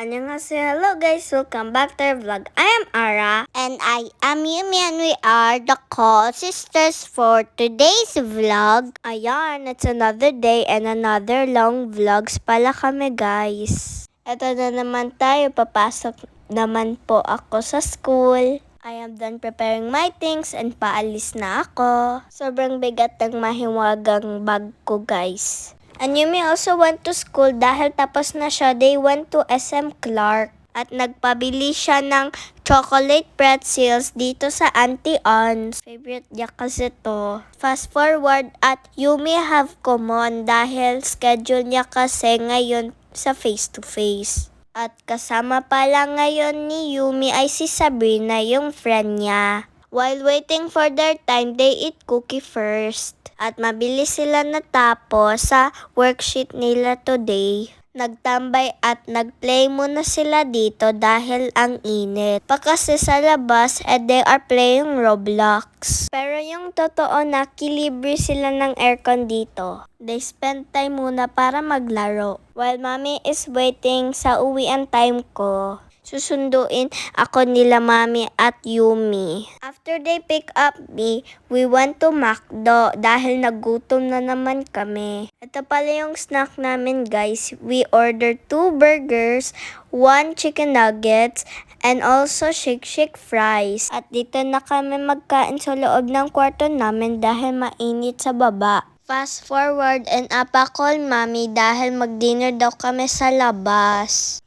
Annyeonghaseyo, hello guys, welcome back to our vlog. I am Ara. And I am Yumi and we are the co-sisters for today's vlog. Ayan, it's another day and another long vlogs pala kami guys. Ito na naman tayo, papasok naman po ako sa school. I am done preparing my things and paalis na ako. Sobrang bigat ng mahiwagang bag ko guys. And Yumi also went to school dahil tapos na siya. They went to SM Clark. At nagpabili siya ng chocolate pretzels dito sa Auntie Ann's. Favorite niya kasi to. Fast forward at Yumi have common dahil schedule niya kasi ngayon sa face-to-face. At kasama pala ngayon ni Yumi ay si Sabrina, yung friend niya. While waiting for their time, they eat cookie first. At mabilis sila natapos sa worksheet nila today. Nagtambay at nagplay muna sila dito dahil ang init. Pa kasi sa labas they are playing Roblox. Pero yung totoo na kilibre sila ng aircon dito. They spend time muna para maglaro. While mommy is waiting sa uwian time ko, susunduin ako nila mami at Yumi. After they pick up me, we went to McDo dahil nagutom na naman kami. Ito pala yung snack namin guys. We ordered 2 burgers, 1 chicken nuggets, and also shake fries. At dito na kami magkain sa loob ng kwarto namin dahil mainit sa baba. Fast forward and apa call mami dahil mag-dinner daw kami sa labas.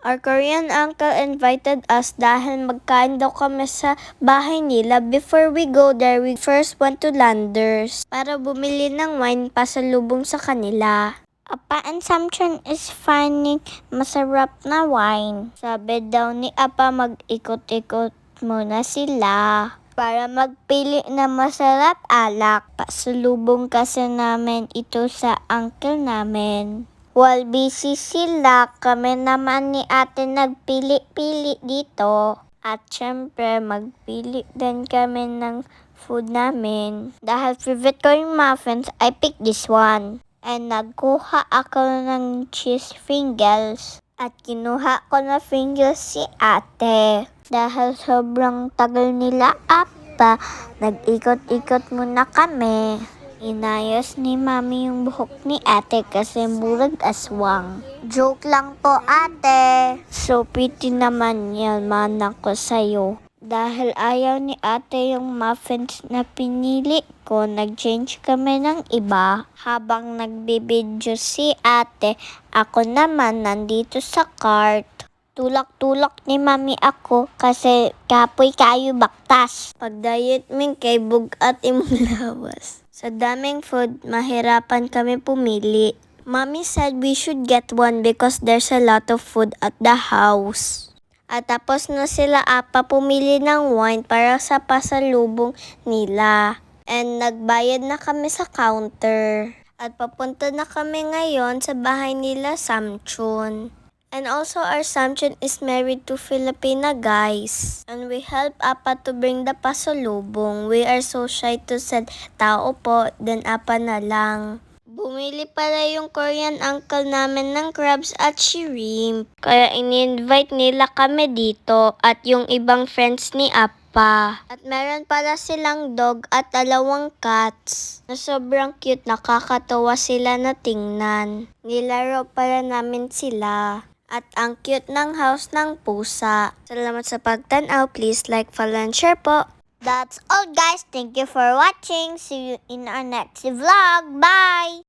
Our Korean uncle invited us dahil magkain daw kami sa bahay nila. Before we go there, we first went to Landers para bumili ng wine pasalubong sa kanila. Apa and Samchon is finding masarap na wine. Sabi daw ni Apa mag-ikot-ikot muna sila para magpili na masarap alak. Pasalubong kasi namin ito sa uncle namin. While busy sila, kami naman ni ate nagpili-pili dito. At syempre, magpili din kami ng food namin. Dahil favorite ko yung muffins, I picked this one. And nagkuha ako ng cheese fingers. At kinuha ko na fingers si ate. Dahil sobrang tagal nila apa, nag-ikot-ikot muna kami. Inayos ni mami yung buhok ni ate kasi murag aswang. Joke lang po ate. So pretty naman yan, mana ko sa'yo. Dahil ayaw ni ate yung muffins na pinili ko, nag-change kami ng iba. Habang nagbibideo si ate, ako naman nandito sa cart. Tulak-tulak ni mami ako kasi kapoy kayo baktas. Pag diet min kay bugat imong lawas. Sa daming food, mahirapan kami pumili. Mommy said we should get one because there's a lot of food at the house. At tapos na sila apa pumili ng wine para sa pasalubong nila. And nagbayad na kami sa counter. At papunta na kami ngayon sa bahay nila Samchon. And also our Samchon is married to Filipina guys. And we help apa to bring the pasalubong. We are so shy to say tao po, then apa na lang. Bumili pala yung Korean uncle namin ng crabs at shrimp. Kaya in-invite nila kami dito at yung ibang friends ni apa. At meron pala silang dog at 2 cats. Na sobrang cute, nakakatawa sila na tingnan. Nilaro pala namin sila. At ang cute ng house ng pusa. Salamat sa pagtanaw. Please like, follow, and share po. That's all guys. Thank you for watching. See you in our next vlog. Bye!